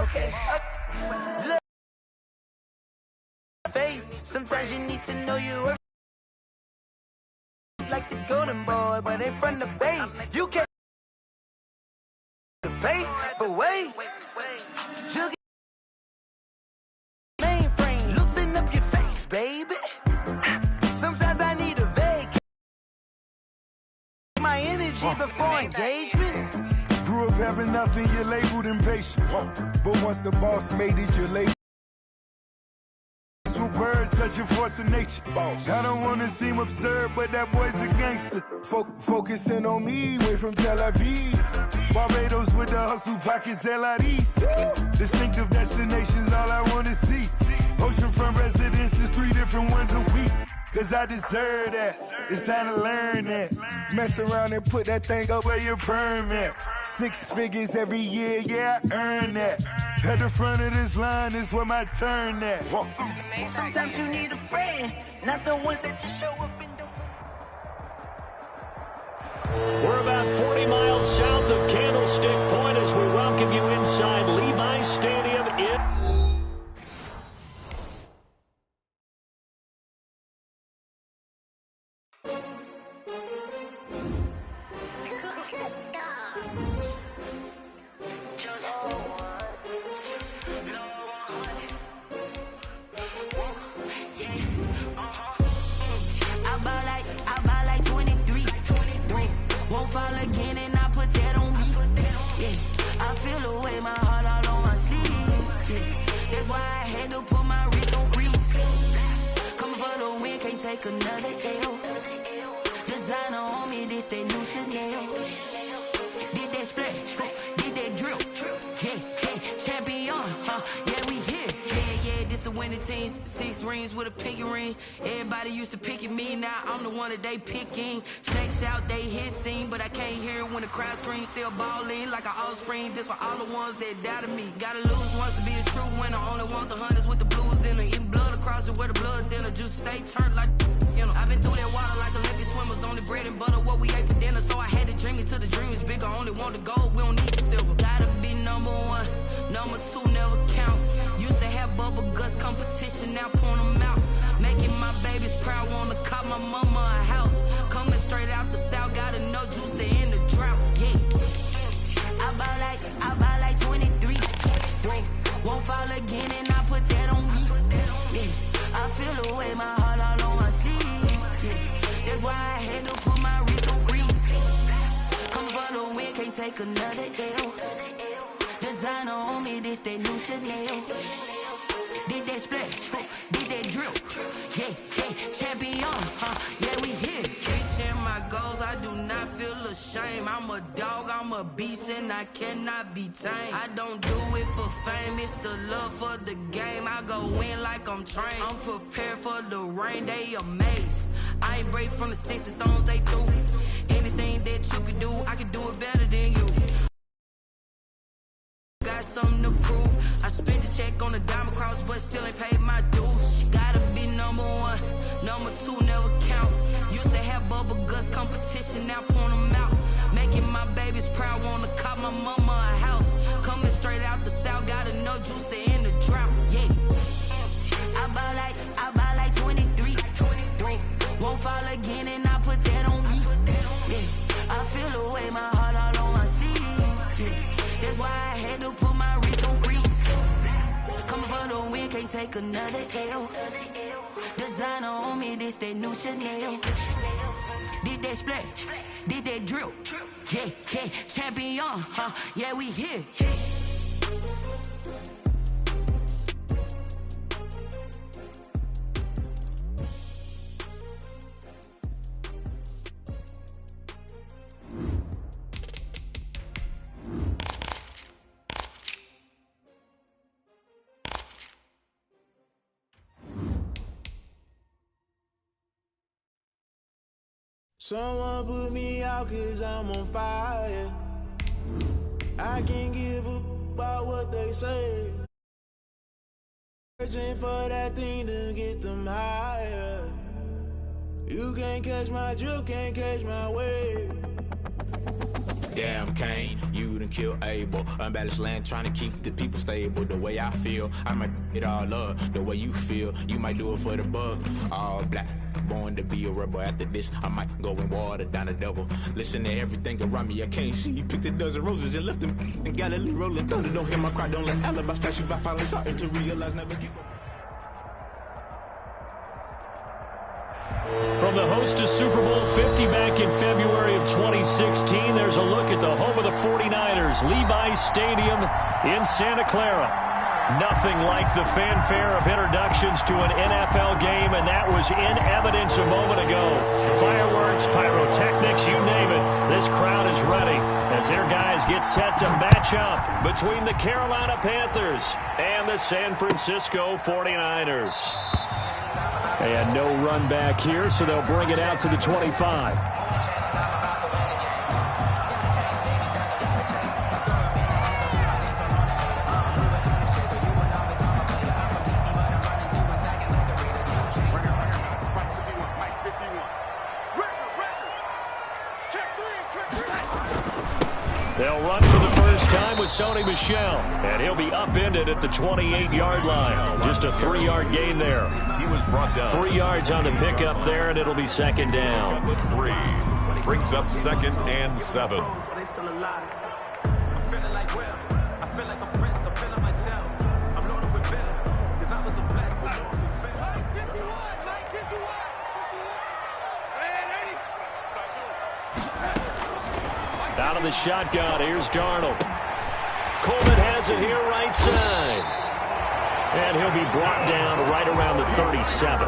Okay. Look, faith. Sometimes you need to know you are like the golden boy, but ain't from the bay. You can't pay, but wait. You mainframe, loosen up your face, baby. Sometimes I need a vacation. My energy before engagement. Grew up having nothing, you're labeled impatient. But once the boss made it, you're labeled. With words, such a force of nature. I don't wanna seem absurd, but that boy's a gangster. Focusing on me, way from Tel Aviv. Barbados with the hustle pockets, LIDs. Distinctive destinations, all I wanna see. Oceanfront residences, 3 different ones a week. Cause I deserve that, it's time to learn that. Mess around and put that thing up where your permit. 6 figures every year, yeah, I earn that. At the front of this line is where my turn at. Sometimes you need a friend, not the ones that just show up in the... We're about 40 miles south of Candlestick Point as we welcome you inside Levi's Stadium in... Another L. Designer on me, this that new Chanel. Did that splash, did that drill. Yeah, champion, yeah, we here. Yeah, this the winning team. 6 rings with a pinky ring. Everybody used to pick at me, now I'm the one that they picking. Snakes out, they hissing, but I can't hear when the crowd screams. Still balling like an offspring. This for all the ones that doubted me. Gotta lose once to be a true winner. Only want the hunters with the blues in it. Eating blood across it where the blood thinner. Juice stay turned like... You know, I've been through that water like Olympic swimmers. Only bread and butter, what we ate for dinner. So I had to dream it till the dream is bigger. Only want the gold, we don't need the silver. Gotta be number 1, number 2 never count. Used to have bubble guts competition, now point them out. Making my babies proud, wanna cop my mama a house. Coming straight out the south, gotta know juice to end the drought. Yeah, I buy like 23. Won't fall again and I put that on me. Yeah, I feel the way my heart all on my sleeve. Yeah, that's why I had to put my wrist on freeze. Come for the win, can't take another L. Designer on me, this that new Chanel. Did that splash, did that drill. Yeah, champion, yeah, we here. Reaching my goals, I do not feel ashamed. I'm a dog, I'm a beast, and I cannot be tamed. I don't do it for fame, it's the love for the game. I go in like I'm trained. I'm prepared for the rain, they amazed. I ain't break from the sticks and stones they threw. Anything that you could do, I could do it better than you. Got something to prove. I spent the check on the diamond cross, but still ain't paid my dues. Gotta be number 1, number 2 never count. Used to have bubble guts competition, now point them out. Making my babies proud, wanna cop my mama a house. Coming straight out the south, gotta know juice to end the drought. Yeah, I buy like 23. Won't fall again and I put that on me. Yeah, I feel the way my heart all on my sleeve. Yeah, that's why I had to put my wrist on freeze. Coming for the win, can't take another L. Designer on me, this that new Chanel. Did that splash, did that drill. Yeah, champion, yeah, we here. Someone put me out 'cause I'm on fire. I can't give up about what they say. Searching for that thing to get them higher. You can't catch my drift, can't catch my wave. Damn, Kane, you done kill Abel. Unbalanced land, trying to keep the people stable. The way I feel, I might it all up. The way you feel, you might do it for the buck. All black, born to be a rebel. After this, I might go and water down the devil. Listen to everything around me, I can't see. Picked a dozen roses and left them in Galilee rolling thunder. Don't hear my cry, don't let alibi splash you. If I finally starting to realize, never give up. From the host to Super Bowl 50 back in February of 2016, there's a look at the home of the 49ers, Levi's Stadium in Santa Clara. Nothing like the fanfare of introductions to an NFL game, and that was in evidence a moment ago. Fireworks, pyrotechnics, you name it. This crowd is ready as their guys get set to match up between the Carolina Panthers and the San Francisco 49ers. And no run back here, so they'll bring it out to the 25. They'll run for the first time with Sony Michel, and he'll be upended at the 28-yard line. Just a 3-yard gain there. He was brought down. 3 yards on the pickup there, and it'll be second down. 3 brings up 2nd and 7. They still alive. I'm feeling like Will. I feel like a prince. I'm feeling myself. I'm loaded with bills. Cause I was a black so Mike 51. Mike 51. Out of the shotgun, here's Darnold. Coleman has it here right side. And he'll be brought down right around the 37.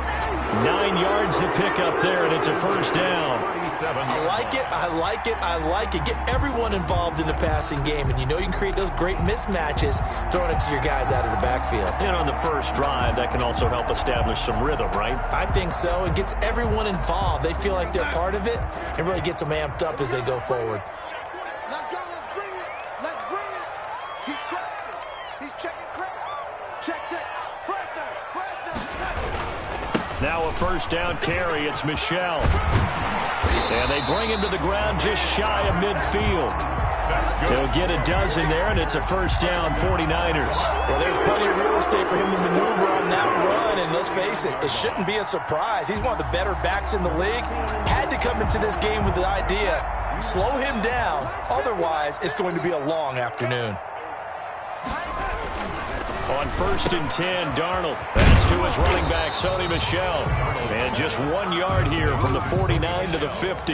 9 yards to pick up there, and it's a first down. I like it, I like it, I like it. Get everyone involved in the passing game, and you know you can create those great mismatches throwing it to your guys out of the backfield. And on the first drive, that can also help establish some rhythm, right? I think so. It gets everyone involved. They feel like they're part of it, and really gets them amped up as they go forward. Let's go, let's bring it. Let's bring it. He's crossing. He's checking crowd. Check. First down. Now a first down carry. It's Michel. And they bring him to the ground just shy of midfield. They'll get a dozen there, and it's a first down, 49ers. Well, there's plenty of real estate for him to maneuver on that run, and let's face it, it shouldn't be a surprise. He's one of the better backs in the league. Had to come into this game with the idea, slow him down, otherwise it's going to be a long afternoon. On 1st and 10, Darnold. That's to his running back, Sony Michel. And just 1 yard here from the 49 to the 50.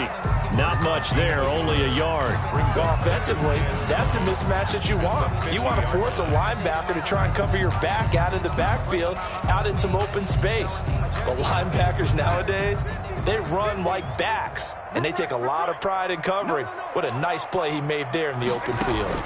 Not much there, only a yard. Offensively, that's the mismatch that you want. You want to force a linebacker to try and cover your back out of the backfield, out in some open space. The linebackers nowadays, they run like backs, and they take a lot of pride in covering. What a nice play he made there in the open field.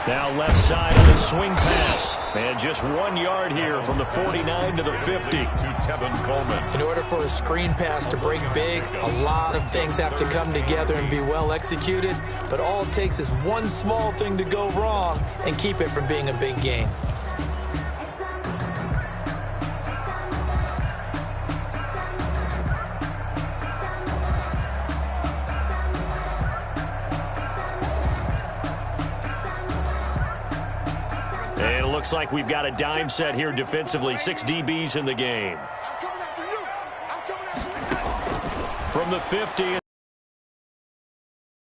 Now left side on the swing pass. And just 1 yard here from the 49 to the 50. To Tevin Coleman. In order for a screen pass to break big, a lot of things have to come together and be well executed. But all it takes is one small thing to go wrong and keep it from being a big game. And it looks like we've got a dime set here defensively. 6 DBs in the game. From the 50.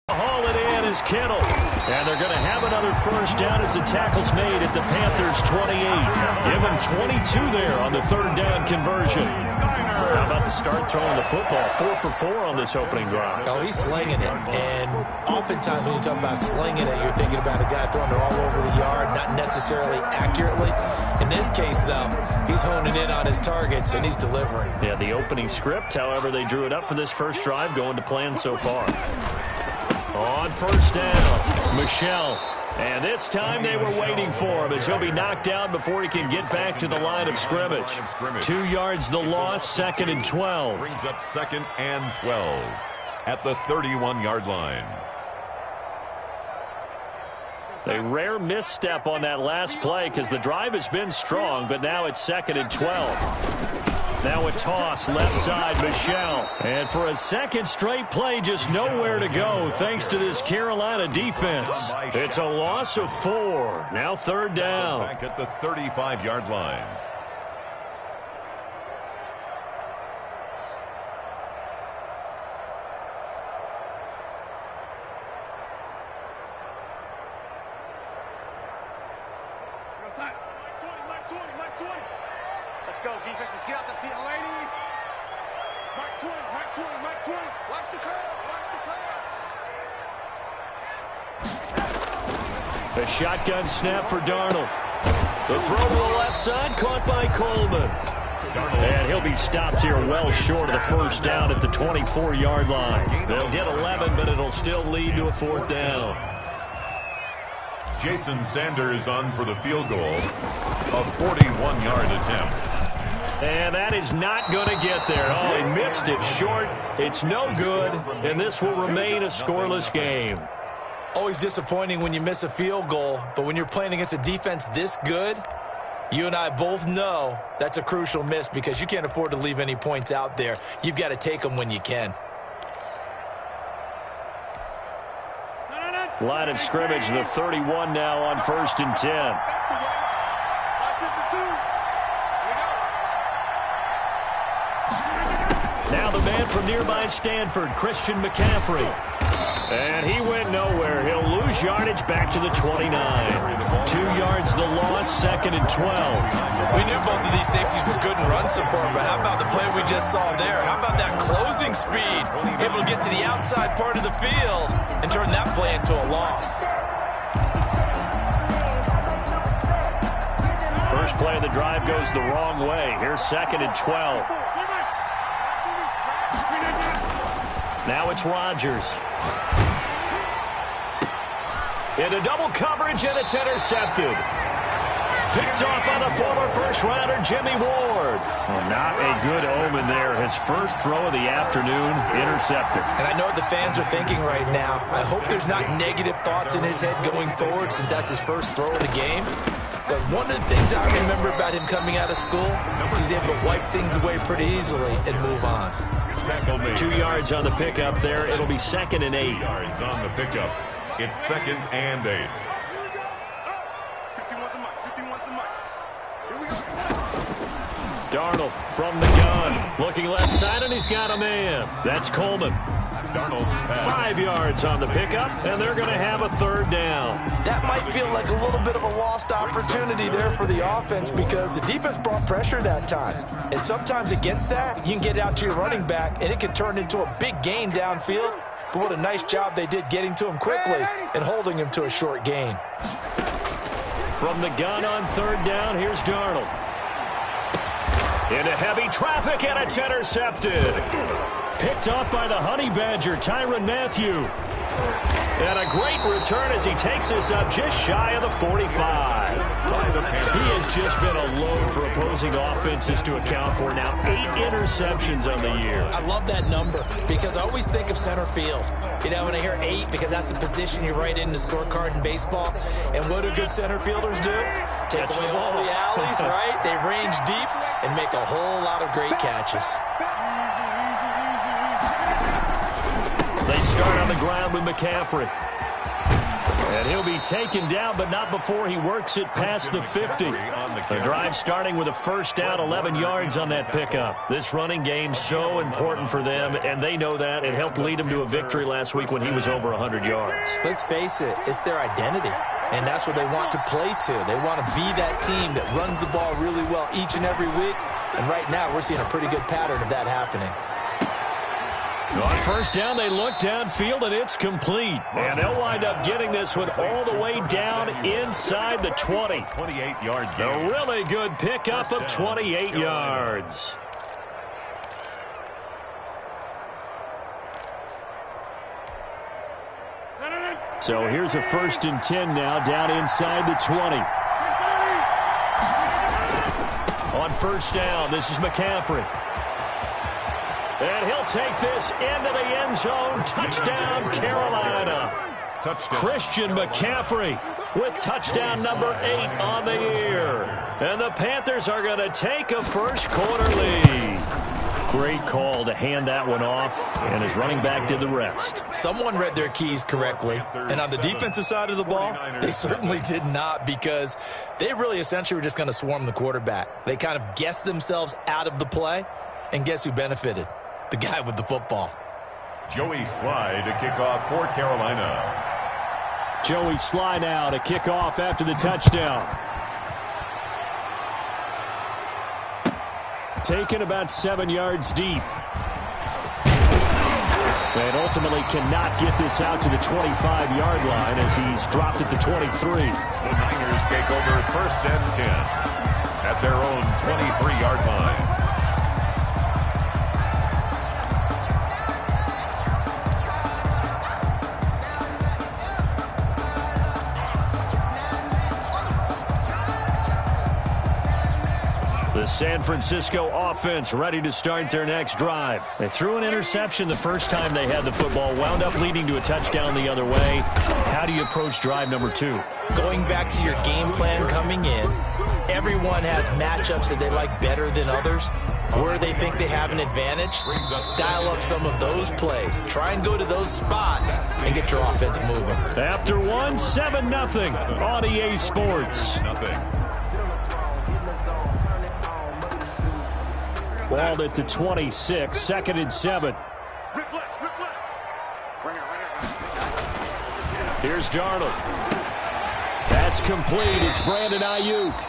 Haul it in is Kittle. And they're going to have another first down as the tackle's made at the Panthers' 28. Give them 22 there on the 3rd down conversion. How about the start throwing the football? 4 for 4 on this opening drive. Oh, he's slinging it. And oftentimes when you talk about slinging it, you're thinking about a guy throwing it all over the yard, not necessarily accurately. In this case, though, he's honing in on his targets, and he's delivering. Yeah, the opening script, however, they drew it up for this first drive, going to plan so far. On first down, Michel. And this time they were waiting for him as he'll be knocked down before he can get back to the line of scrimmage. 2 yards the loss, 2nd and 12. Brings up 2nd and 12 at the 31-yard line. A rare misstep on that last play because the drive has been strong, but now it's 2nd and 12. Now a toss left side, Michelle. And for a second straight play, just nowhere to go thanks to this Carolina defense. It's a loss of 4. Now third down. Back at the 35-yard line. Let's go, defense. Let's get out the field, lady. Mark 20, Mark 20, Mark 20. Watch the curve, watch the curve. A shotgun snap for Darnold. The throw to the left side, caught by Coleman. And he'll be stopped here well short of the first down at the 24-yard line. They'll get 11, but it'll still lead to a fourth down. Jason Sanders on for the field goal. A 41-yard attempt. And that is not going to get there. Oh, he missed it short. It's no good, and this will remain a scoreless game. Always disappointing when you miss a field goal, but when you're playing against a defense this good, you and I both know that's a crucial miss because you can't afford to leave any points out there. You've got to take them when you can. Line of scrimmage, the 31 now on 1st and 10. Now the man from nearby Stanford, Christian McCaffrey. And he went nowhere. He'll lose yardage back to the 29. 2 yards the loss, 2nd and 12. We knew both of these safeties were good in run support, but how about the play we just saw there? How about that closing speed? Able to get to the outside part of the field and turn that play into a loss. First play of the drive goes the wrong way. Here's 2nd and 12. Now it's Rodgers. Into double coverage, and it's intercepted. Picked off by the former first-rounder, Jimmy Ward. Well, not a good omen there. His first throw of the afternoon, intercepted. And I know what the fans are thinking right now. I hope there's not negative thoughts in his head going forward since that's his first throw of the game. But one of the things I remember about him coming out of school is he's able to wipe things away pretty easily and move on. 2 yards on the pickup there. It'll be 2nd and 8. 2 yards on the pickup. It's 2nd and 8. Darnold from the gun. Looking left side, and he's got a man. That's Coleman. 5 yards on the pickup, and they're going to have a third down. That might feel like a little bit of a lost opportunity there for the offense because the defense brought pressure that time. And sometimes against that, you can get out to your running back, and it can turn into a big gain downfield. But what a nice job they did getting to him quickly and holding him to a short gain. From the gun on third down, here's Darnold. Into heavy traffic, and it's intercepted. Picked off by the Honey Badger, Tyrann Mathieu. And a great return as he takes us up just shy of the 45. He has just been a load for opposing offenses to account for now. 8 interceptions on the year. I love that number because I always think of center field. You know, when I hear 8, because that's the position you write in the scorecard in baseball. And what do good center fielders do? Take away all the alleys, right? They range deep and make a whole lot of great catches. They start on the ground with McCaffrey. And he'll be taken down, but not before he works it past the 50. The drive starting with a first down, 11 yards on that pickup. This running game's so important for them, and they know that. It helped lead them to a victory last week when he was over 100 yards. Let's face it, it's their identity, and that's what they want to play to. They want to be that team that runs the ball really well each and every week, and right now we're seeing a pretty good pattern of that happening. On first down, they look downfield, and it's complete. And they'll wind up getting this one all the way down inside the 20. 28-yard A really good pickup of 28 yards. So here's a 1st and 10 now, down inside the 20. On first down, this is McCaffrey. And he'll take this into the end zone. Touchdown, Carolina. Touchdown. Christian McCaffrey with touchdown number 8 on the year. And the Panthers are going to take a first quarter lead. Great call to hand that one off, and his running back did the rest. Someone read their keys correctly, and on the defensive side of the ball, they certainly did not, because they really essentially were just going to swarm the quarterback. They kind of guessed themselves out of the play, and guess who benefited? The guy with the football. Joey Sly to kick off for Carolina. Joey Sly now to kick off after the touchdown. Taken about 7 yards deep. And ultimately cannot get this out to the 25-yard line as he's dropped at the 23. The Niners take over 1st and 10 at their own 23-yard line. The San Francisco offense ready to start their next drive. They threw an interception the first time they had the football, wound up leading to a touchdown the other way. How do you approach drive number 2? Going back to your game plan coming in, everyone has matchups that they like better than others. Where they think they have an advantage, dial up some of those plays. Try and go to those spots and get your offense moving. After 1, 7-0 on EA Sports. Balled at the 26, 2nd and 7. Here's Darnold. That's complete. It's Brandon Ayuk.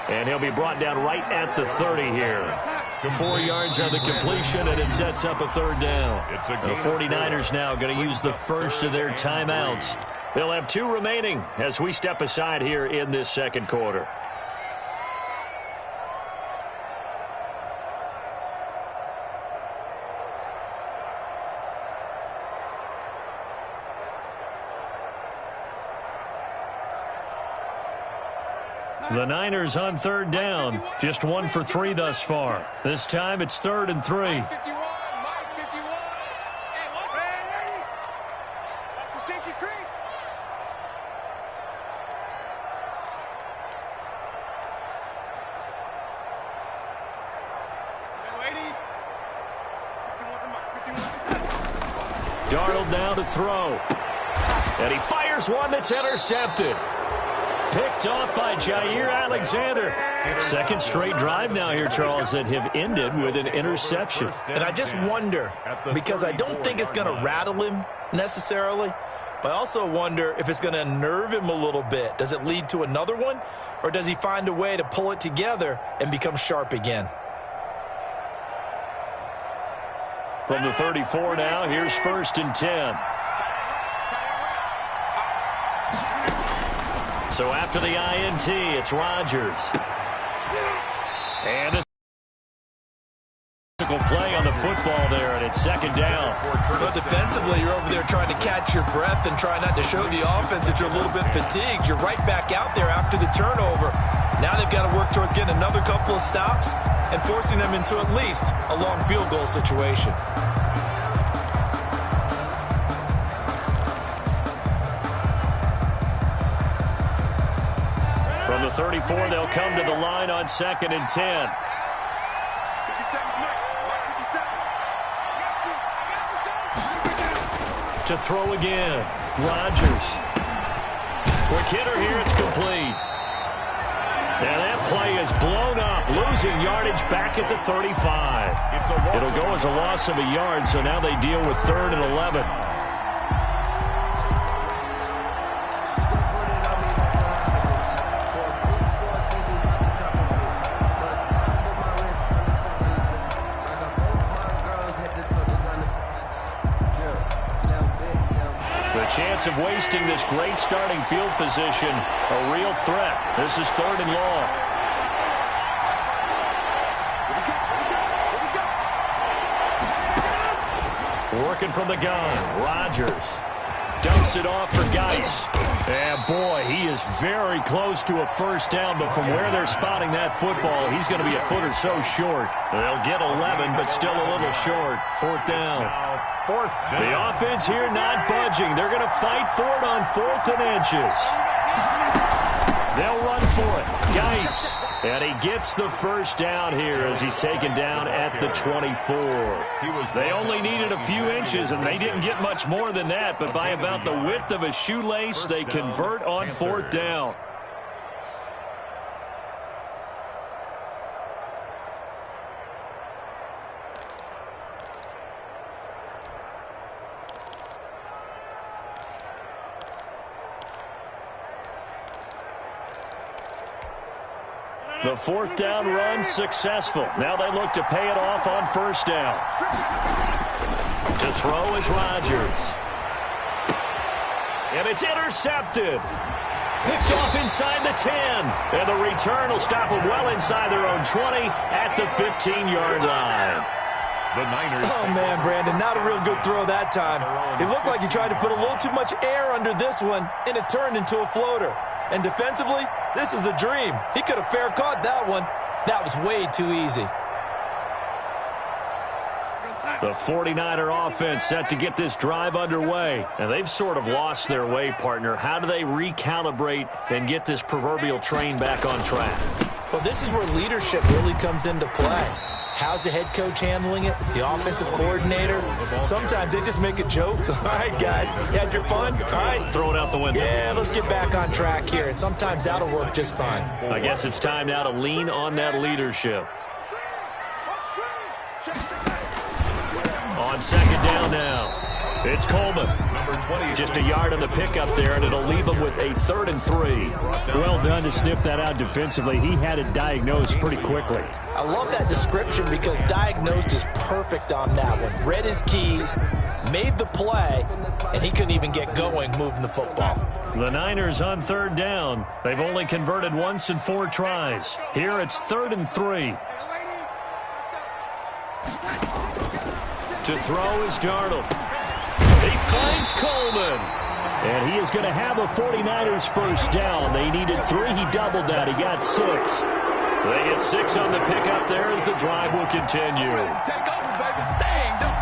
And he'll be brought down right at the 30 here. 4 yards on the completion, and it sets up a 3rd down. The 49ers now going to use the first of their timeouts. They'll have 2 remaining as we step aside here in this 2nd quarter. The Niners on 3rd down. Just 1 for 3 thus far. This time it's 3rd and 3. Darnold now to throw. And he fires one that's intercepted. Picked off by Jair Alexander. 2nd straight drive now here, Charles, that have ended with an interception. And I just wonder, because I don't think it's going to rattle him necessarily, but I also wonder if it's going to unnerve him a little bit. Does it lead to another one, or does he find a way to pull it together and become sharp again? From the 34 now, here's 1st and 10. So after the INT, it's Rodgers. And a play on the football there, and it's 2nd down. But defensively, you're over there trying to catch your breath and try not to show the offense that you're a little bit fatigued. You're right back out there after the turnover. Now they've got to work towards getting another couple of stops and forcing them into at least a long field goal situation. From the 34, they'll come to the line on 2nd and 10. To throw again, Rodgers. Quick hitter here, it's complete. And that play is blown up, losing yardage back at the 35. It'll go as a loss of a yard, so now they deal with 3rd and 11. Chance of wasting this great starting field position, a real threat. This is 3rd and long. Working from the gun, Rodgers dumps it off for Geis. And boy, he is very close to a 1st down, but from where they're spotting that football, he's going to be a foot or so short. They'll get 11, but still a little short. 4th down. The offense here not budging. They're going to fight for it on 4th and inches. They'll run for it. Geis. And he gets the first down here as he's taken down at the 24. They only needed a few inches, and they didn't get much more than that. But by about the width of a shoelace, they convert on 4th down. The 4th down run successful. Now they look to pay it off on 1st down. To throw is Rodgers. And it's intercepted. Picked off inside the 10. And the return will stop them well inside their own 20 at the 15-yard line. The Niners. Oh, man, Brandon, not a real good throw that time. It looked like he tried to put a little too much air under this one, and it turned into a floater. And defensively, this is a dream. He could have fair caught that one. That was way too easy. The 49er offense set to get this drive underway. And they've sort of lost their way, partner. How do they recalibrate and get this proverbial train back on track? Well, this is where leadership really comes into play. How's the head coach handling it? The offensive coordinator? Sometimes they just make a joke. All right, guys, you had your fun? All right. Throw it out the window. Yeah, let's get back on track here. And sometimes that'll work just fine. I guess it's time now to lean on that leadership. On 2nd down now. It's Coleman. Just a yard on the pickup there, and it'll leave him with a 3rd and 3. Well done to sniff that out defensively. He had it diagnosed pretty quickly. I love that description because diagnosed is perfect on that one. Read his keys, made the play, and he couldn't even get going moving the football. The Niners on 3rd down. They've only converted once in 4 tries. Here it's 3rd and 3. To throw is Darnold. He finds Coleman. And he is going to have a 49ers first down. They needed 3. He doubled that. He got 6. They get 6 on the pickup there as the drive will continue. Take over, baby. Staying, don't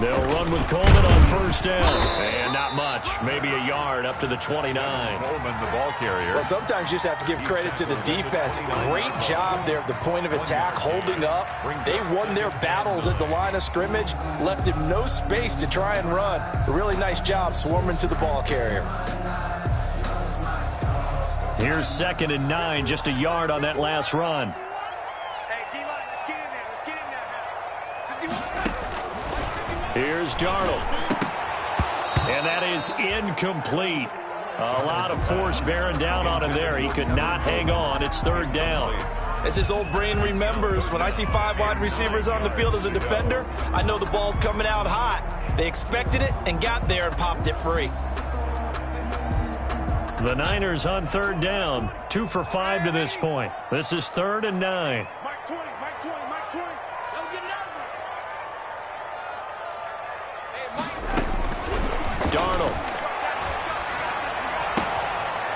They'll run with Coleman on 1st down. And not much. Maybe a yard up to the 29. Coleman, the ball carrier. Well, sometimes you just have to give credit to the defense. Great job there at the point of attack, holding up. They won their battles at the line of scrimmage, left him no space to try and run. A really nice job swarming to the ball carrier. Here's 2nd and 9, just a yard on that last run. Here's Darnold. And that is incomplete. A lot of force bearing down on him there. He could not hang on. It's 3rd down. As his old brain remembers, when I see 5 wide receivers on the field as a defender, I know the ball's coming out hot. They expected it and got there and popped it free. The Niners on 3rd down. 2 for 5 to this point. This is 3rd and 9. Darnold.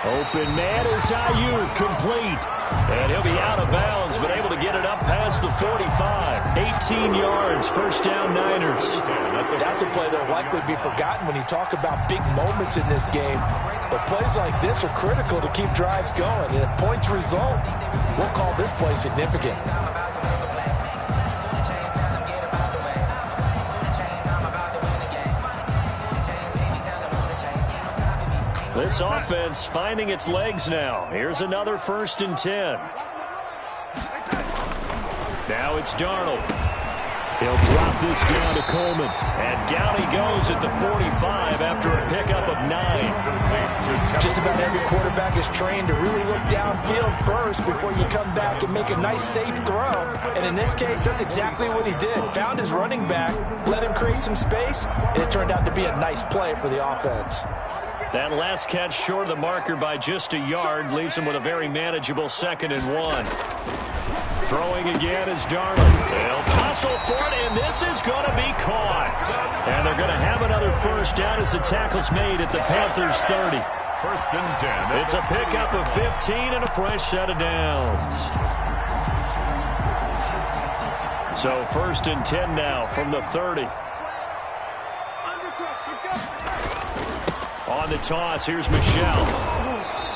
Open man is Ayuk, complete. And he'll be out of bounds, but able to get it up past the 45. 18 yards, 1st down Niners. That's a play that'll likely be forgotten when you talk about big moments in this game. But plays like this are critical to keep drives going. And if points result, we'll call this play significant. This offense finding its legs now. Here's another 1st and 10. Now it's Darnold. He'll drop this down to Coleman. And down he goes at the 45 after a pickup of 9. Just about every quarterback is trained to really look downfield first before you come back and make a nice, safe throw. And in this case, that's exactly what he did. Found his running back, let him create some space, and it turned out to be a nice play for the offense. That last catch short of the marker by just a yard leaves him with a very manageable 2nd and 1. Throwing again is Darnold. They'll toss whistle for it, and this is going to be caught. And they're going to have another first down as the tackle's made at the Panthers' 30. First and 10. It's a pickup of 15 and a fresh set of downs. So first and 10 now from the 30. On the toss, here's Michelle.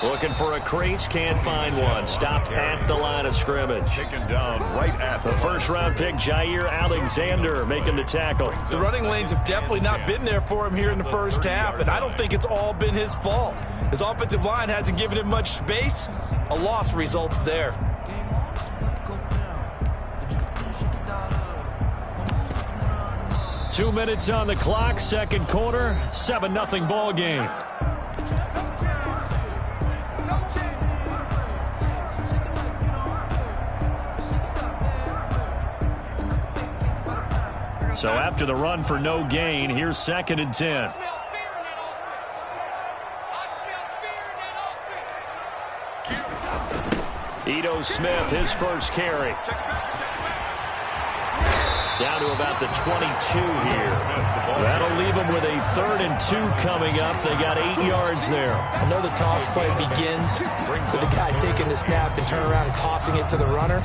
Looking for a crease, can't find one. Stopped at the line of scrimmage. Taken down right at the first-round pick, Jair Alexander, making the tackle. The running lanes have definitely not been there for him here in the first half, and I don't think it's all been his fault. His offensive line hasn't given him much space. A loss results there. Two minutes on the clock, second quarter, 7-0 ball game. So after the run for no gain, here's second and 10. Ito Smith, his first carry. Down to about the 22 here. That'll leave them with a 3rd and 2 coming up. They got 8 yards there. I know the toss play begins with the guy taking the snap and turn around and tossing it to the runner.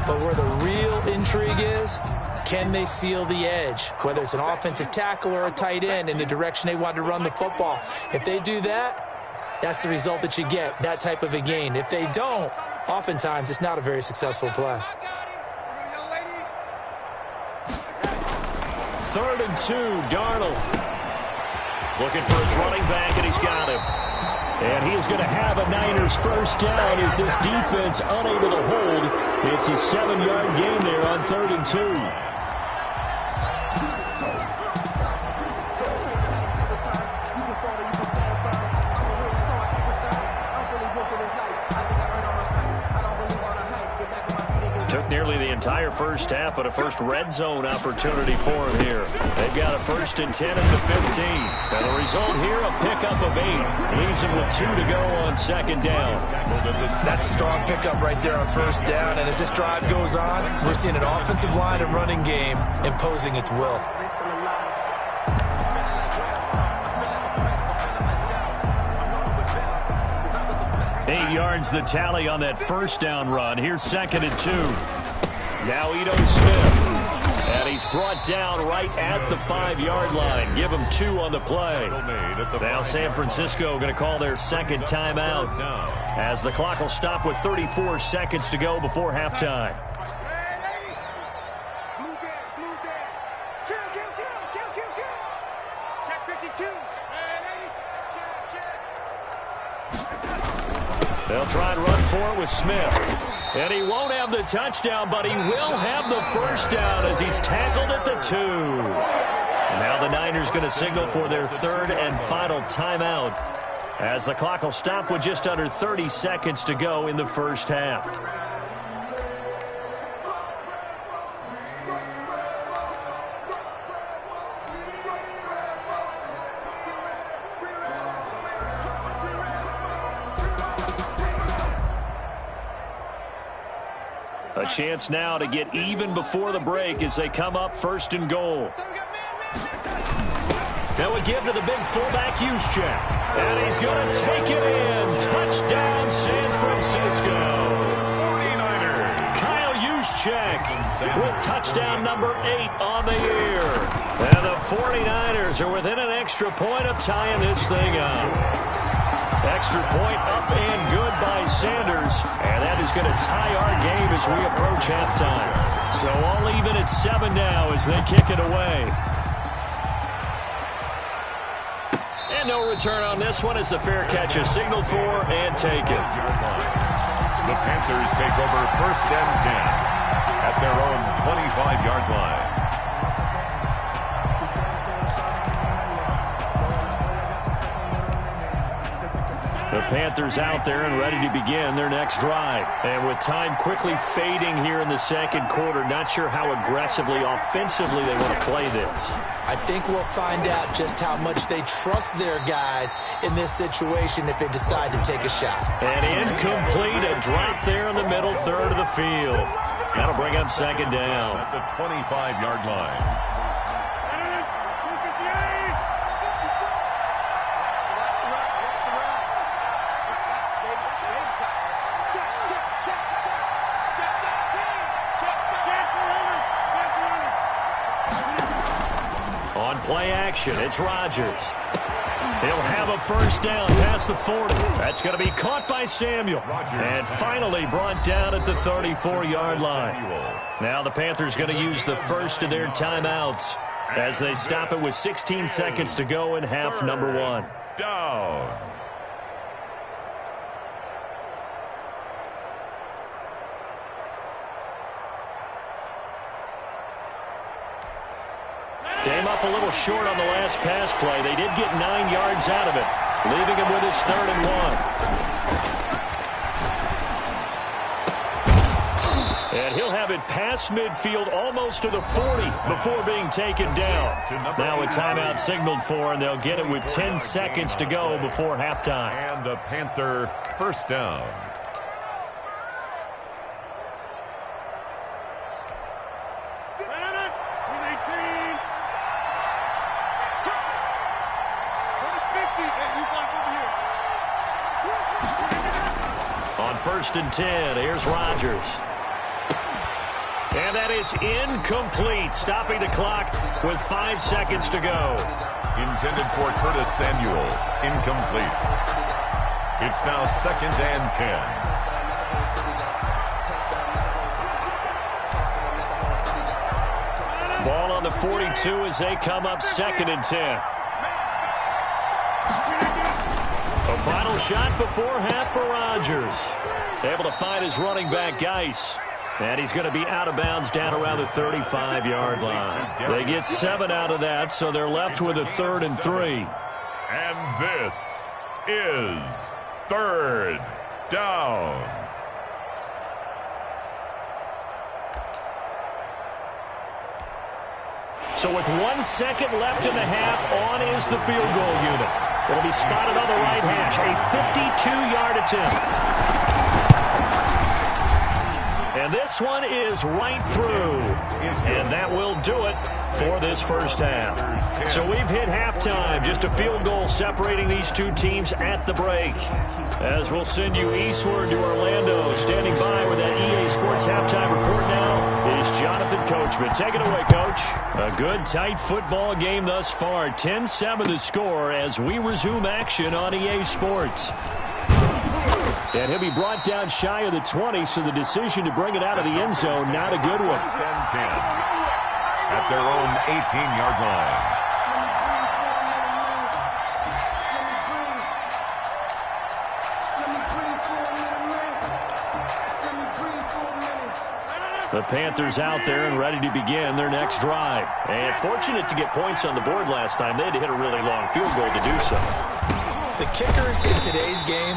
But where the real intrigue is, can they seal the edge? Whether it's an offensive tackle or a tight end in the direction they want to run the football. If they do that, that's the result that you get, that type of a gain. If they don't, oftentimes it's not a very successful play. 3rd and 2, Darnold. Looking for his running back, and he's got him. And he is going to have a Niners first down as this defense unable to hold. It's a 7-yard gain there on 3rd and 2. Took nearly the entire first half, but a first red zone opportunity for him here. They've got a 1st and 10 at the 15. And the result here, a pickup of 8. Leaves him with 2 to go on second down. That's a strong pickup right there on first down. And as this drive goes on, we're seeing an offensive line and running game imposing its will. Yards the tally on that first down run. Here's 2nd and 2. Now Ito Smith. And he's brought down right at the 5-yard line. Give him 2 on the play. Now San Francisco going to call their second timeout as the clock will stop with 34 seconds to go before halftime. They'll try and run for it with Smith. And he won't have the touchdown, but he will have the first down as he's tackled at the 2. Now the Niners going to signal for their 3rd and final timeout as the clock will stop with just under 30 seconds to go in the first half. A chance now to get even before the break as they come up 1st and goal. That would give to the big fullback Juszczyk. And he's going to take it in. Touchdown, San Francisco. 49ers. Kyle Juszczyk with touchdown number 8 on the year. And the 49ers are within an extra point of tying this thing up. Extra point up and good by Sanders. And that is going to tie our game as we approach halftime. So all even at 7 now as they kick it away. And no return on this one as the fair catch is signaled for and taken. The Panthers take over 1st and 10 at their own 25-yard line. The Panthers out there and ready to begin their next drive. And with time quickly fading here in the second quarter, not sure how aggressively, offensively they want to play this. I think we'll find out just how much they trust their guys in this situation if they decide to take a shot. And incomplete, a drop there in the middle third of the field. That'll bring up second down. At the 25-yard line. On play action, it's Rodgers. He'll have a first down past the 40. That's going to be caught by Samuel. And finally brought down at the 34-yard line. Now the Panthers going to use the first of their timeouts as they stop it with 16 seconds to go in half number 1. Down. Came up a little short on the last pass play. They did get 9 yards out of it, leaving him with his 3rd and 1. And he'll have it past midfield almost to the 40 before being taken down. Now a timeout signaled for, and they'll get it with 10 seconds to go before halftime. And a Panther first down. On 1st and 10, here's Rodgers. And that is incomplete, stopping the clock with 5 seconds to go. Intended for Curtis Samuel. Incomplete. It's now 2nd and 10. Ball on the 42 as they come up 2nd and 10. A final shot before half for Rodgers. Able to find his running back, Geis. And he's going to be out of bounds down around the 35-yard line. They get 7 out of that, so they're left with a 3rd and 3. And this is 3rd down. So with 1 second left in the half, on is the field goal unit. It'll be spotted on the right hash. A 52-yard attempt. And this one is right through. And that will do it for this first half. So we've hit halftime. Just a field goal separating these two teams at the break. As we'll send you eastward to Orlando. Standing by with that EA Sports halftime report now is Jonathan Coachman. Take it away, Coach. A good, tight football game thus far. 10-7 the score as we resume action on EA Sports. And he'll be brought down shy of the 20, so the decision to bring it out of the end zone, not a good one. 10 at their own 18-yard line. The Panthers out there and ready to begin their next drive. And fortunate to get points on the board last time. They had to hit a really long field goal to do so. The kickers in today's game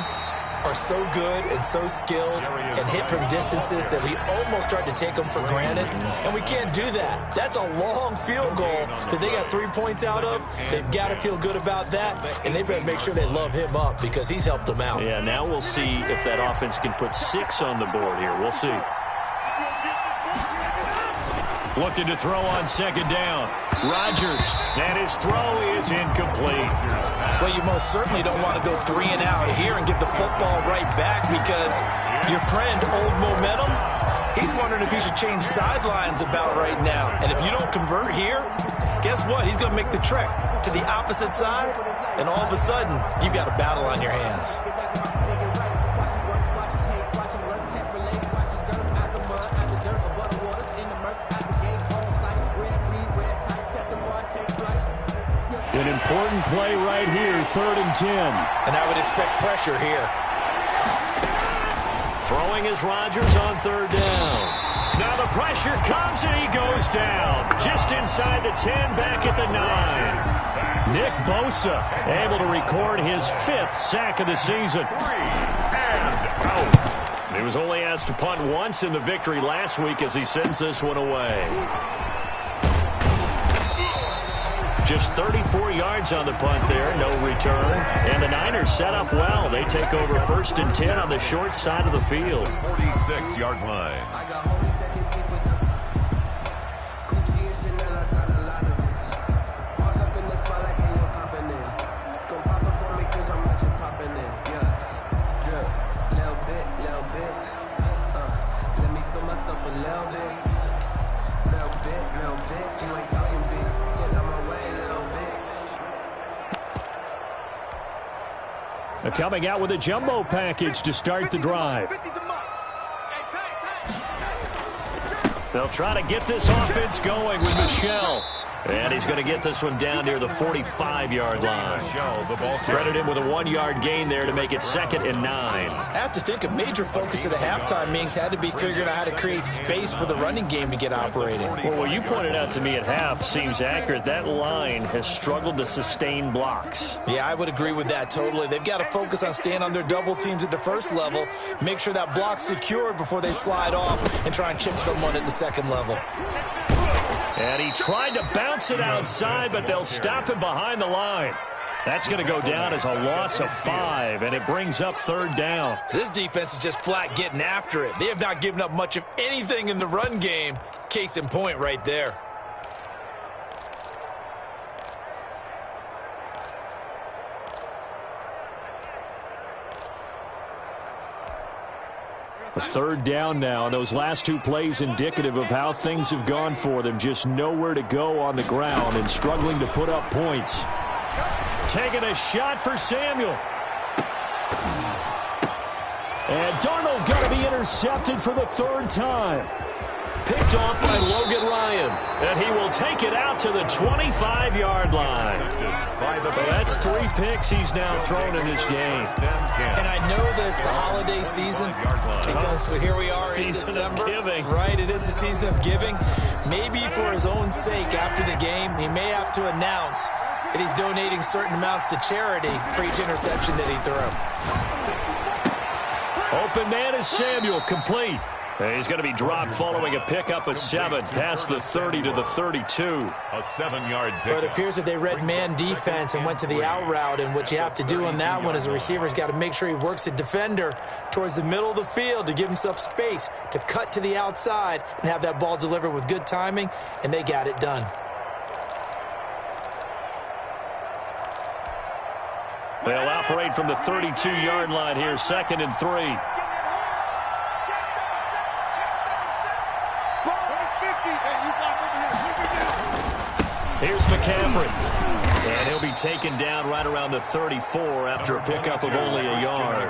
are so good and so skilled and hit from distances that we almost start to take them for granted, and we can't do that. That's a long field goal that they got 3 points out of. They've got to feel good about that, and they better make sure they love him up because he's helped them out. Yeah, now we'll see if that offense can put 6 on the board here. We'll see. Looking to throw on second down. Rodgers, and his throw is incomplete. Well, you most certainly don't want to go 3 and out here and give the football right back because your friend, Old Momentum, he's wondering if he should change sidelines about right now. And if you don't convert here, guess what? He's going to make the trek to the opposite side, and all of a sudden, you've got a battle on your hands. An important play right here, 3rd and 10. And I would expect pressure here. Throwing is Rodgers on 3rd down. Now the pressure comes and he goes down. Just inside the 10, back at the 9. Nick Bosa able to record his 5th sack of the season. 3 and out. He was only asked to punt once in the victory last week as he sends this one away. Just 34 yards on the punt there, no return. And the Niners set up well. They take over 1st and 10 on the short side of the field. 46-yard line. a little bit. Little bit, little bit. You ain't talking big. Get out my way a little bit. They're coming out with a jumbo package to start the drive. They'll try to get this offense going with Michel. And he's going to get this one down near the 45-yard line. Credit him with a 1-yard gain there to make it 2nd and 9. I have to think a major focus of the halftime meetings had to be figuring out how to create space for the running game to get operating. Well, what you pointed out to me at half seems accurate. That line has struggled to sustain blocks. Yeah, I would agree with that totally. They've got to focus on staying on their double teams at the first level, make sure that block's secured before they slide off and try and chip someone at the second level. And he tried to bounce it outside, but they'll stop him behind the line. That's going to go down as a loss of 5, and it brings up 3rd down. This defense is just flat getting after it. They have not given up much of anything in the run game. Case in point right there. A 3rd down now, and those last 2 plays indicative of how things have gone for them. Just nowhere to go on the ground and struggling to put up points. Taking a shot for Samuel. And Darnold going to be intercepted for the 3rd time. Picked off by Logan Ryan. And he will take it out to the 25-yard line. That's 3 picks he's now thrown in this game. And I know this, the holiday season, because here we are in December. Right, it is the season of giving. Maybe for his own sake after the game, he may have to announce that he's donating certain amounts to charity for each interception that he threw. Open man is Samuel, complete. He's going to be dropped following a pickup of 7 past the 30 to the 32. A 7-yard pickup. But it appears that they read man defense and went to the out route, and what you have to do on that one is a receiver's got to make sure he works the defender towards the middle of the field to give himself space to cut to the outside and have that ball delivered with good timing, and they got it done. They'll operate from the 32-yard line here, 2nd and 3. Here's McCaffrey. And he'll be taken down right around the 34 after a pickup of only a yard.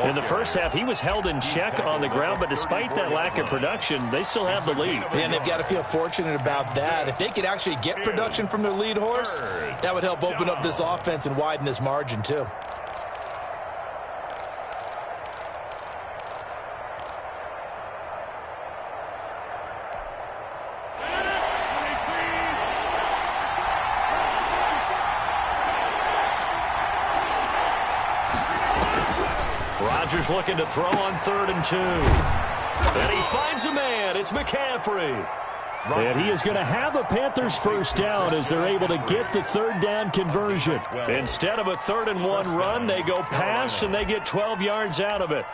In the first half, he was held in check on the ground, but despite that lack of production, they still have the lead. And they've got to feel fortunate about that. If they could actually get production from their lead horse, that would help open up this offense and widen this margin too. Rodgers looking to throw on 3rd and 2. And he finds a man. It's McCaffrey. And he is going to have a Panthers 1st down as they're able to get the 3rd down conversion. Instead of a 3rd and 1 run, they go pass and they get 12 yards out of it.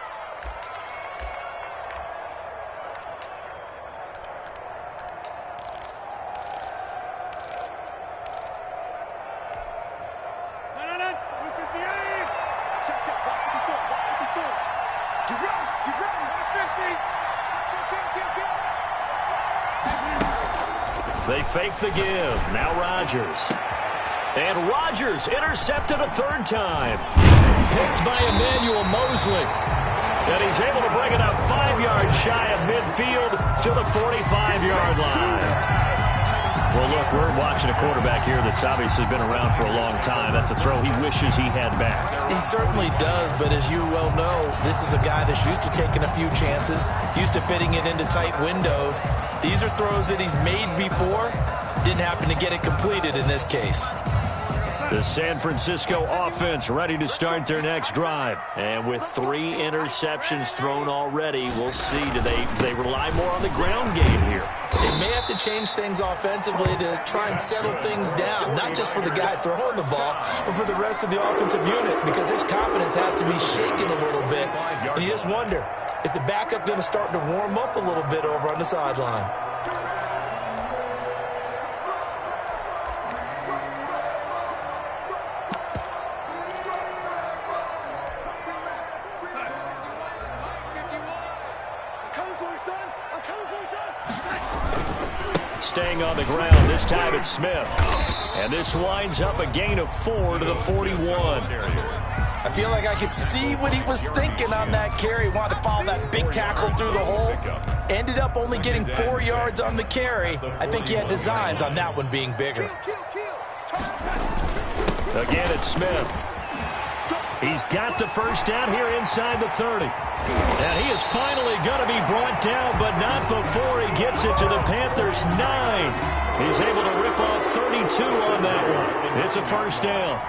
They fake the give. Now Rodgers. And Rodgers intercepted a 3rd time. Picked by Emmanuel Mosley. And he's able to bring it up 5 yards shy of midfield to the 45-yard line. Well, look, we're watching a quarterback here that's obviously been around for a long time. That's a throw he wishes he had back. He certainly does, but as you well know, this is a guy that's used to taking a few chances, used to fitting it into tight windows. These are throws that he's made before. Didn't happen to get it completed in this case. The San Francisco offense ready to start their next drive. And with 3 interceptions thrown already, we'll see. Do they rely more on the ground game here? They may have to change things offensively to try and settle things down, not just for the guy throwing the ball, but for the rest of the offensive unit, because his confidence has to be shaken a little bit. And you just wonder, is the backup going to start to warm up a little bit over on the sideline? I'm coming for you, son. I'm coming staying on the ground. This time it's Smith. And this winds up a gain of 4 to the 41. I feel like I could see what he was thinking on that carry. Wanted to follow that big tackle through the hole. Ended up only getting 4 yards on the carry. I think he had designs on that one being bigger. Again, it's Smith. He's got the first down here inside the 30. And he is finally going to be brought down, but not before he gets it to the Panthers' 9. He's able to rip off 32 on that one. It's a first down.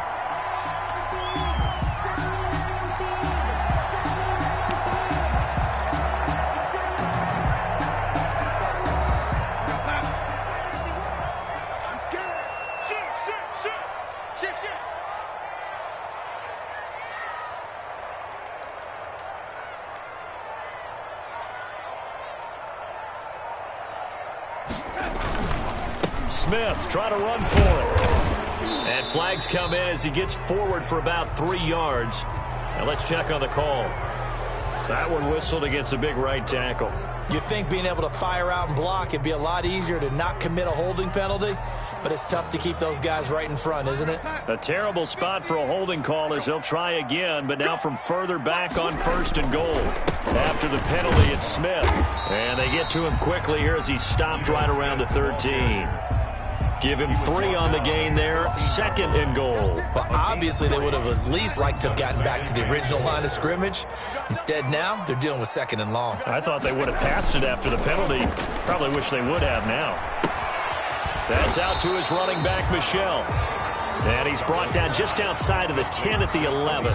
Smith trying to run for it. And flags come in as he gets forward for about 3 yards. Now let's check on the call. That one whistled against a big right tackle. You'd think being able to fire out and block it'd be a lot easier to not commit a holding penalty, but it's tough to keep those guys right in front, isn't it? A terrible spot for a holding call as he'll try again, but now from further back on 1st and goal. After the penalty, it's Smith. And they get to him quickly here as he stopped right around the 13. Give him 3 on the gain there, 2nd and goal. Well, obviously they would have at least liked to have gotten back to the original line of scrimmage. Instead now, they're dealing with 2nd and long. I thought they would have passed it after the penalty. Probably wish they would have now. That's out to his running back, Michel. And he's brought down just outside of the 10 at the 11.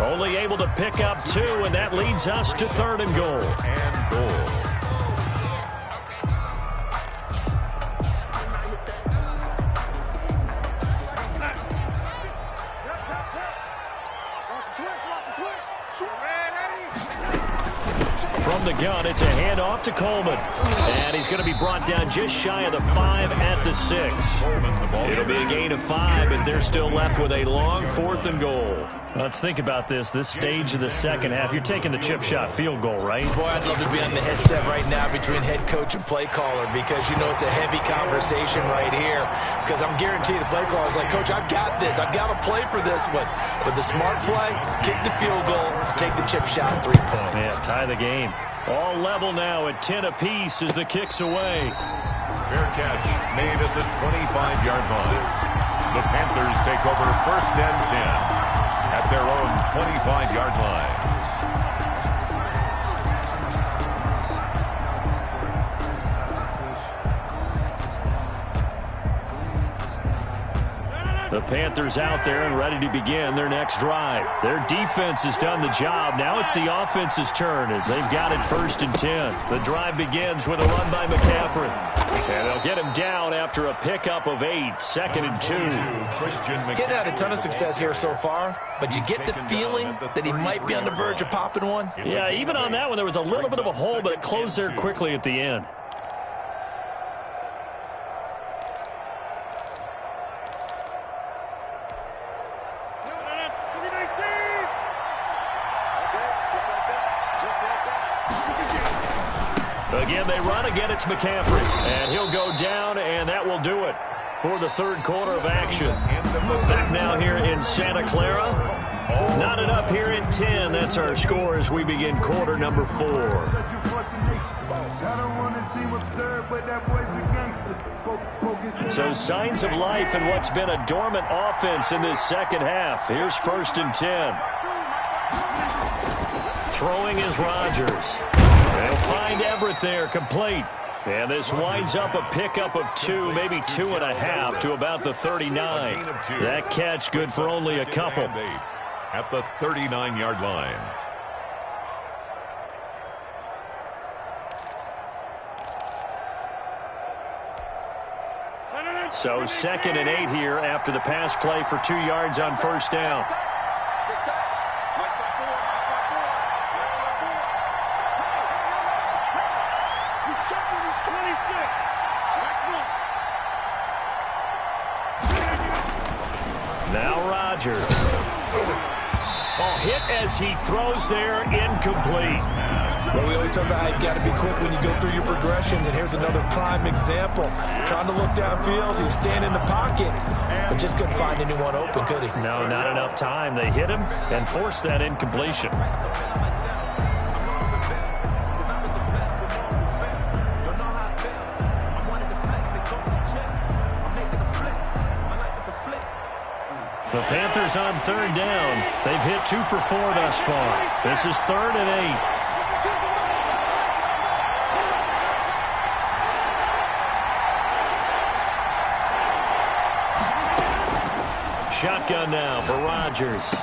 Only able to pick up 2, and that leads us to 3rd and goal. And goal. From the gun, it's a handoff to Coleman. And he's going to be brought down just shy of the 5 at the 6. It'll be a gain of 5, but they're still left with a long 4th and goal. Let's think about this stage of the second half. You're taking the chip shot field goal, right? Boy, I'd love to be on the headset right now between head coach and play caller because, you know, it's a heavy conversation right here because I'm guaranteed the play caller is like, Coach, I've got this. I've got to play for this one. But the smart play, kick the field goal, take the chip shot, 3 points. Yeah, tie the game. All level now at 10 apiece as the kick's away. Fair catch made at the 25-yard line. The Panthers take over 1st and 10 at their own 25-yard line. The Panthers out there and ready to begin their next drive. Their defense has done the job. Now it's the offense's turn as they've got it 1st and 10. The drive begins with a run by McCaffrey. And they'll get him down after a pickup of 8, 2nd and 2. Getting had a ton of success here so far, but you get the feeling that he might be on the verge of popping one. Yeah, even on that one, there was a little bit of a hole, but it closed there quickly at the end. Again, they run. Again, it's McCaffrey. And he'll go down, and that will do it for the 3rd quarter of action. Back now here in Santa Clara. Not enough here at 10. That's our score as we begin quarter number 4. So signs of life in what's been a dormant offense in this second half. Here's 1st and 10. Throwing is Rodgers. They'll find Everett there, complete. And this winds up a pickup of 2, maybe 2.5 to about the 39. That catch good for only a couple. At the 39-yard line. So 2nd and 8 here after the pass play for 2 yards on 1st down. Now Rodgers. Oh, hit as he throws there, incomplete. Well, we always talk about how you've got to be quick when you go through your progressions, and here's another prime example. Trying to look downfield, he was standing in the pocket, but just couldn't find anyone open, could he? No, not enough time. They hit him and forced that incompletion. The Panthers on third down. They've hit 2 for 4 thus far. This is 3rd and 8. Shotgun now for Rodgers.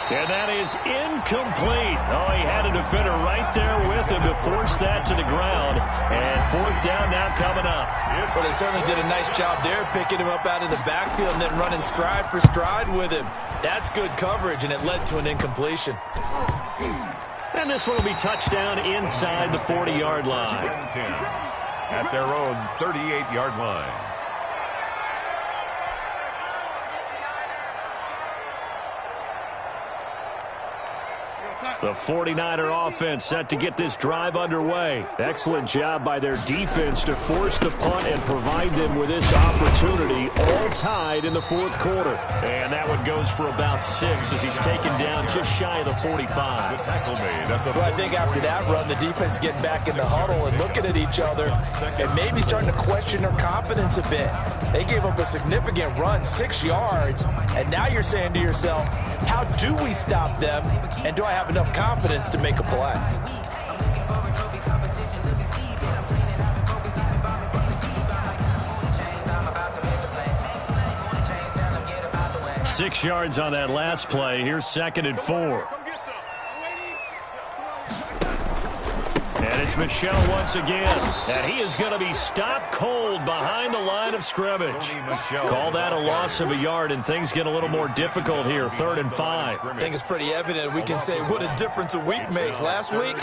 And that is incomplete. Oh, he had a defender right there with him to force that to the ground. And 4th down now coming up. Well, they certainly did a nice job there, picking him up out of the backfield and then running stride for stride with him. That's good coverage, and it led to an incompletion. And this one will be touchdown inside the 40-yard line. At their own 38-yard line. The 49er offense set to get this drive underway. Excellent job by their defense to force the punt and provide them with this opportunity, all tied in the 4th quarter. And that one goes for about 6 as he's taken down just shy of the 45. The tackle made at the Well, I think after that run, the defense is getting back in the huddle and looking at each other and maybe starting to question their confidence a bit. They gave up a significant run, 6 yards, and now you're saying to yourself, how do we stop them, and do I have enough confidence to make a play? 6 yards on that last play. Here's 2nd and 4. And it's Michel once again. And he is going to be stopped cold behind the line of scrimmage. Call that a loss of a yard, and things get a little more difficult here. 3rd and 5. I think it's pretty evident. We can say what a difference a week makes. Last week,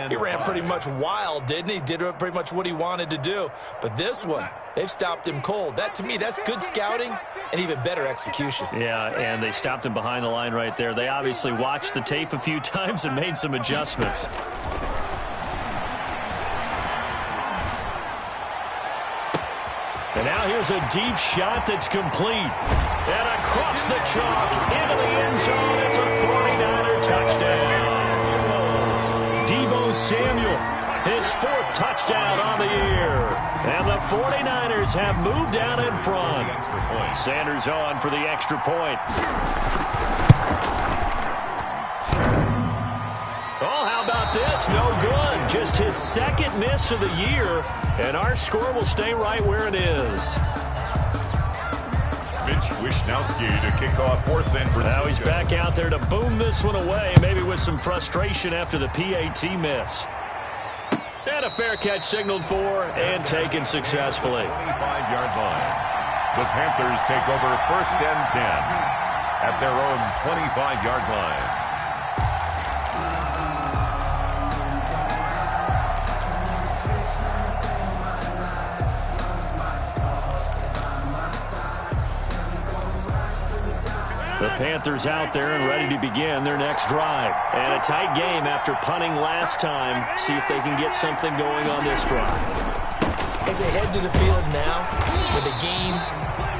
he ran pretty much wild, didn't he? Did pretty much what he wanted to do. But this one, they've stopped him cold. That, to me, that's good scouting and even better execution. Yeah, and they stopped him behind the line right there. They obviously watched the tape a few times and made some adjustments. And now here's a deep shot that's complete. And across the chalk, into the end zone, it's a 49er touchdown. Deebo Samuel, his 4th touchdown on the year. And the 49ers have moved out in front. Sanders on for the extra point. Oh, how about this? No good. Just his 2nd miss of the year, and our score will stay right where it is. Mitch Wishnowsky to kick off for San Francisco. Now he's back out there to boom this one away, maybe with some frustration after the PAT miss. And a fair catch signaled for and taken successfully. 25-yard line. The Panthers take over 1st and 10 at their own 25-yard line. The Panthers out there and ready to begin their next drive. And a tight game after punting last time. See if they can get something going on this drive. As they head to the field now, with the game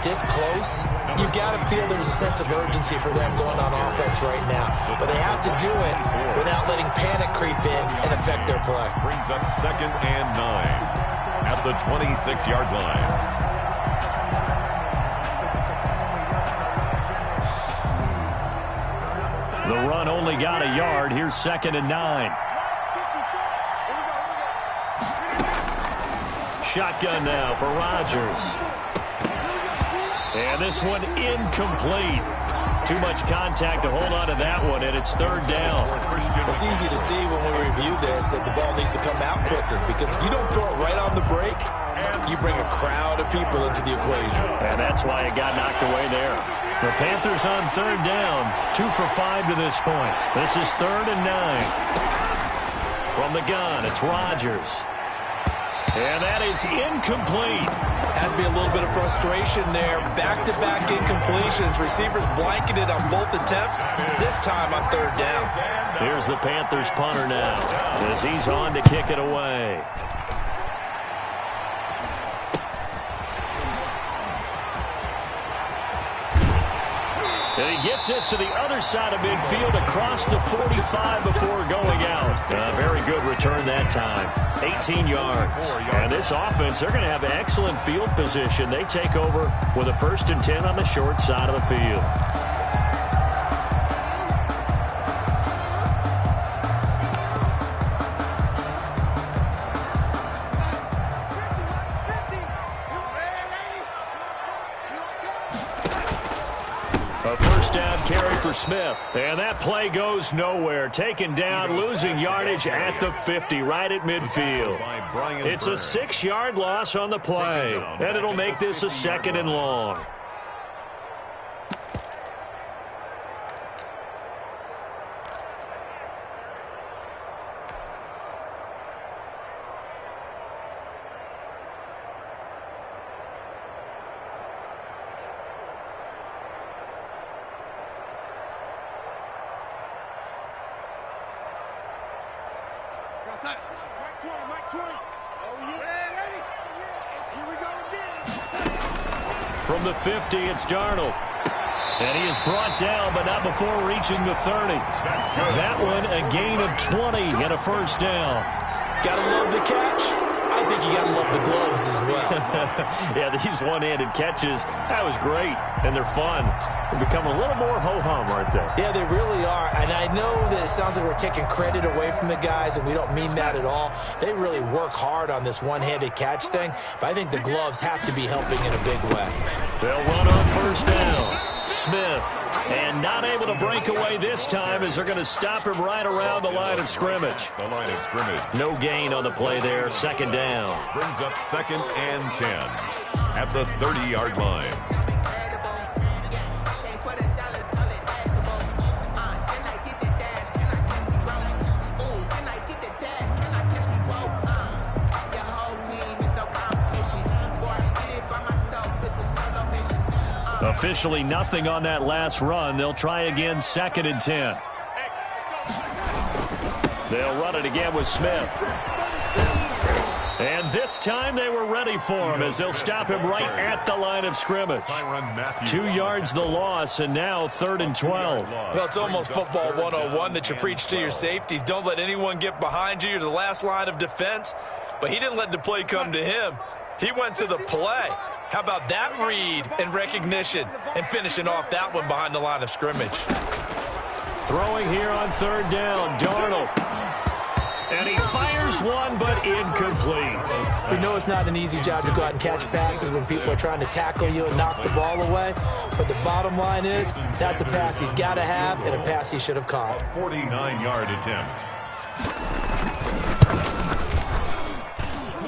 this close, you've got to feel there's a sense of urgency for them going on offense right now. But they have to do it without letting panic creep in and affect their play. Brings up 2nd and 9 at the 26-yard line. The run only got a yard. Here's 2nd and 9. Shotgun now for Rodgers. And this one incomplete. Too much contact to hold on to that one, and it's 3rd down. It's easy to see when we review this that the ball needs to come out quicker, because if you don't throw it right on the break, you bring a crowd of people into the equation. And that's why it got knocked away there. The Panthers on 3rd down, 2 for 5 to this point. This is 3rd and 9. From the gun, it's Rodgers. And that is incomplete. Has to be a little bit of frustration there. Back-to-back incompletions. Receivers blanketed on both attempts, this time on third down. Here's the Panthers punter now as he's on to kick it away. And he gets this to the other side of midfield across the 45 before going out. Very good return that time. 18 yards. And this offense, they're going to have excellent field position. They take over with a 1st and 10 on the short side of the field. A 1st down carry for Smith. And that play goes nowhere. Taken down, losing yardage at the 50, right at midfield. It's a 6-yard loss on the play. And it'll make this a 2nd and long. From the 50, it's Darnold. And he is brought down, but not before reaching the 30. That one, a gain of 20 and a 1st down. Gotta love the catch. I think you gotta love the gloves as well. Yeah, these one-handed catches, that was great, and they're fun. They become a little more ho-hum, aren't they? Yeah, they really are, and I know that it sounds like we're taking credit away from the guys, and we don't mean that at all. They really work hard on this one-handed catch thing, but I think the gloves have to be helping in a big way. They'll run on 1st down. Smith, and not able to break away this time as they're going to stop him right around the line of scrimmage. The line of scrimmage. No gain on the play there, 2nd down. Brings up 2nd and 10 at the 30-yard line. Officially nothing on that last run. They'll try again, 2nd and 10. They'll run it again with Smith. And this time they were ready for him as they'll stop him right at the line of scrimmage. 2 yards the loss, and now 3rd and 12. Well, it's almost football 101 that you preach to your safeties. Don't let anyone get behind you. You're the last line of defense. But he didn't let the play come to him. He went to the play. How about that read and recognition and finishing off that one behind the line of scrimmage? Throwing here on 3rd down, Darnold. And he fires one, but incomplete. We know it's not an easy job to go out and catch passes when people are trying to tackle you and knock the ball away. But the bottom line is, that's a pass he's got to have and a pass he should have caught. 49-yard attempt.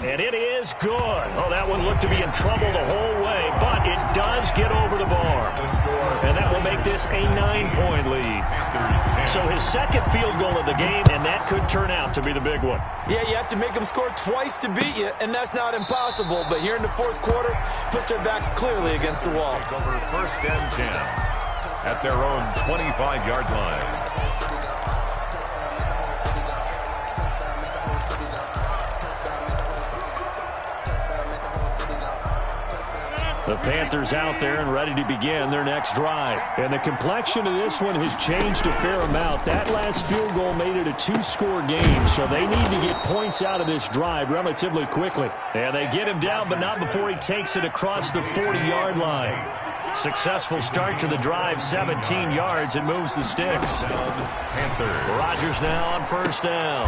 And it is good. Oh, that one looked to be in trouble the whole way, but it does get over the bar. And that will make this a 9-point lead. So his 2nd field goal of the game, and that could turn out to be the big one. Yeah, you have to make them score twice to beat you, and that's not impossible. But here in the 4th quarter, puts their backs clearly against the wall. Over 1st and 10 at their own 25-yard line. The Panthers out there and ready to begin their next drive. And the complexion of this one has changed a fair amount. That last field goal made it a 2-score game, so they need to get points out of this drive relatively quickly. And they get him down, but not before he takes it across the 40-yard line. Successful start to the drive, 17 yards, and moves the sticks. Panthers. Rodgers now on 1st down.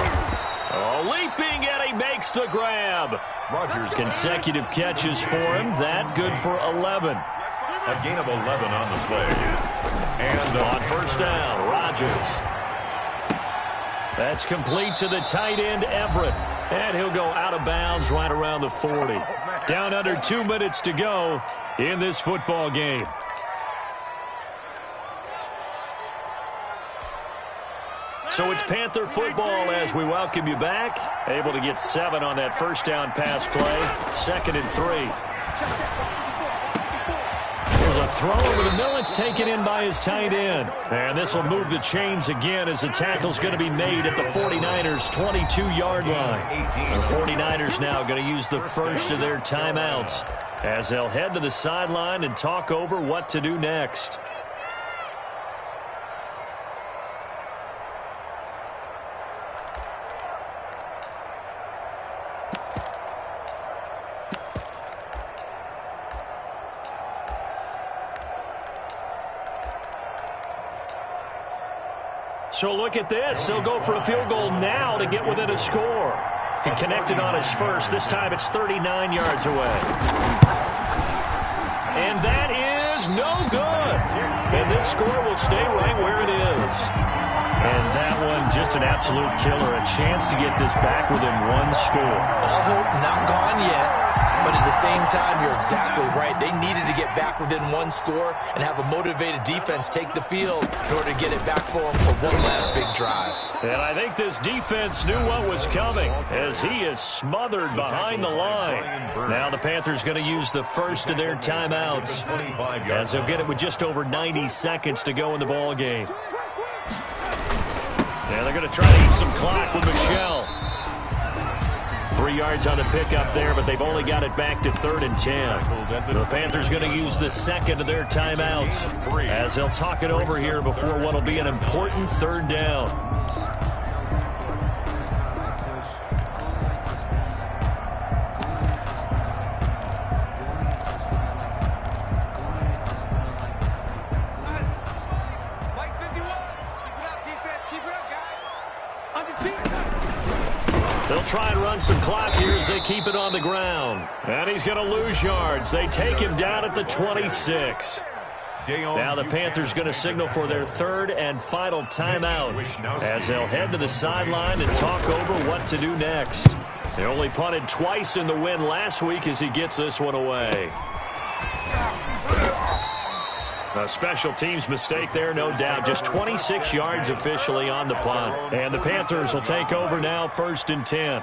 Oh, leaping, and he makes the grab. Rodgers. Consecutive catches for him. That good for 11. A gain of 11 on the play. And on 1st down, Rodgers. That's complete to the tight end, Everett. And he'll go out of bounds right around the 40. Down under 2 minutes to go in this football game. So it's Panther football as we welcome you back. Able to get 7 on that first down pass play. 2nd and 3. There's a throw over the middle. It's taken in by his tight end. And this will move the chains again as the tackle's going to be made at the 49ers' 22-yard line. The 49ers now going to use the first of their timeouts as they'll head to the sideline and talk over what to do next. So look at this. They'll go for a field goal now to get within a score. He connected on his first. This time it's 39 yards away. And that is no good. And this score will stay right where it is. And that one just an absolute killer. A chance to get this back within 1 score. All hope not gone yet. But at the same time, you're exactly right. They needed to get back within 1 score and have a motivated defense take the field in order to get it back for them for one last big drive. And I think this defense knew what was coming as he is smothered behind the line. Now the Panthers going to use the first of their timeouts as they'll get it with just over 90 seconds to go in the ball game. Yeah, they're going to try to eat some clock with Michel. 3 yards on the pickup there, but they've only got it back to 3rd and 10. The Panthers going to use the second of their timeouts as they'll talk it over here before what will be an important 3rd down. They'll try and run some clock here as they keep it on the ground. And he's going to lose yards. They take him down at the 26. Now the Panthers going to signal for their 3rd and final timeout as they'll head to the sideline and talk over what to do next. They only punted twice in the win last week as he gets this one away. A special teams mistake there, no doubt. Just 26 yards officially on the punt. And the Panthers will take over now, 1st and 10.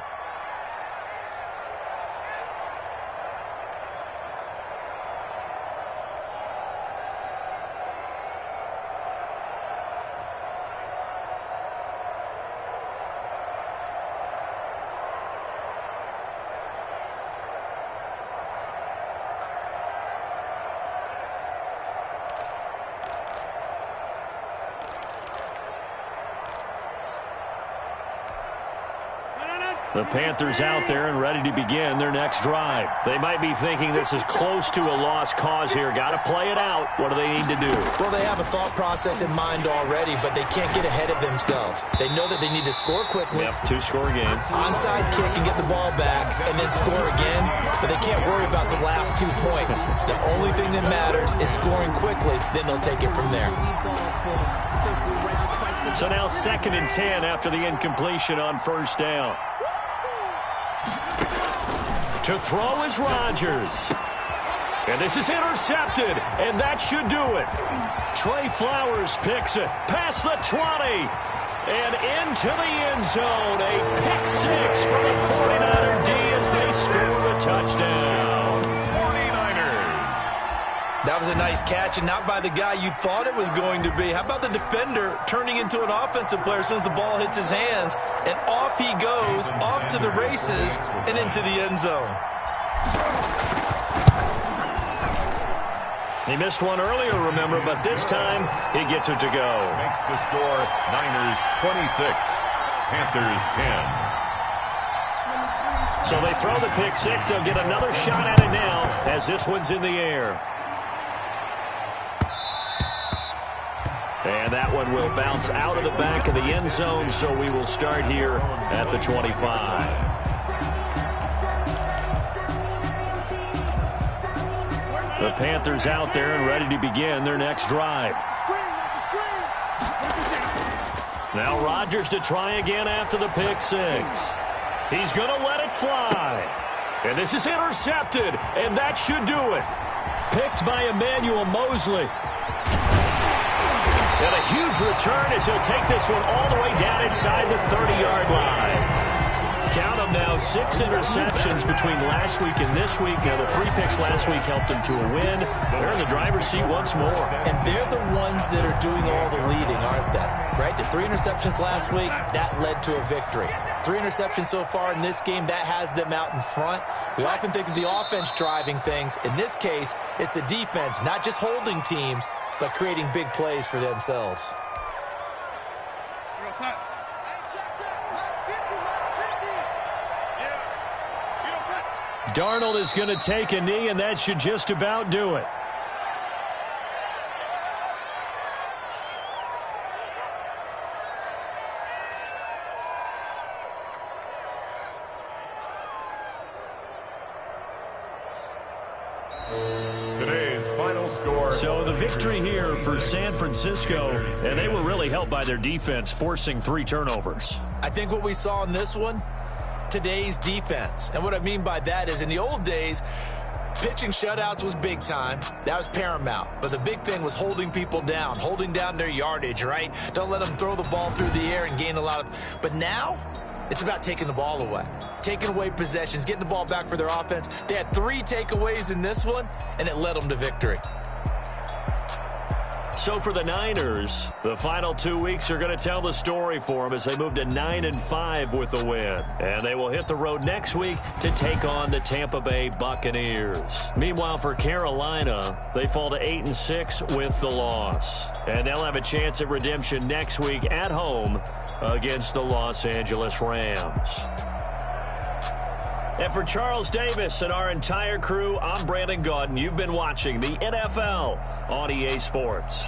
The Panthers out there and ready to begin their next drive. They might be thinking this is close to a lost cause here. Got to play it out. What do they need to do? Well, they have a thought process in mind already, but they can't get ahead of themselves. They know that they need to score quickly. Yep, 2-score game. Onside kick and get the ball back and then score again, but they can't worry about the last 2 points. The only thing that matters is scoring quickly, then they'll take it from there. So now 2nd and 10 after the incompletion on 1st down. To throw is Rodgers. And this is intercepted, and that should do it. Trey Flowers picks it past the 20 and into the end zone. A pick 6 for the 49er D as they score a touchdown. 49ers. That was a nice catch, and not by the guy you thought it was going to be. How about the defender turning into an offensive player as soon as the ball hits his hands, and off he goes, off to the races, and into the end zone. He missed one earlier, remember, but this time he gets it to go. Makes the score Niners 26, Panthers 10. So they throw the pick 6. They'll get another shot at it now as this one's in the air. And that one will bounce out of the back of the end zone, so we will start here at the 25. The Panthers out there and ready to begin their next drive. Now Rodgers to try again after the pick 6. He's going to let it fly. And this is intercepted, and that should do it. Picked by Emmanuel Mosley. And a huge return as he'll take this one all the way down inside the 30-yard line. Count them now, 6 interceptions between last week and this week. Now, the 3 picks last week helped them to a win. They're in the driver's seat once more. And they're the ones that are doing all the leading, aren't they? Right? The 3 interceptions last week, that led to a victory. 3 interceptions so far in this game, that has them out in front. We often think of the offense driving things. In this case, it's the defense, not just holding teams, but creating big plays for themselves. Darnold is going to take a knee, and that should just about do it. Today's final score. So the victory here for San Francisco, and they were really helped by their defense, forcing 3 turnovers. I think what we saw in this one, today's defense. And what I mean by that is in the old days, pitching shutouts was big time. That was paramount. But the big thing was holding people down, holding down their yardage, right? Don't let them throw the ball through the air and gain a lot of... But now, it's about taking the ball away. Taking away possessions, getting the ball back for their offense. They had 3 takeaways in this one, and it led them to victory. So for the Niners, the final 2 weeks are going to tell the story for them as they move to 9-5 with the win. And they will hit the road next week to take on the Tampa Bay Buccaneers. Meanwhile, for Carolina, they fall to 8-6 with the loss. And they'll have a chance at redemption next week at home against the Los Angeles Rams. And for Charles Davis and our entire crew, I'm Brandon Gaudin. You've been watching the NFL on EA Sports.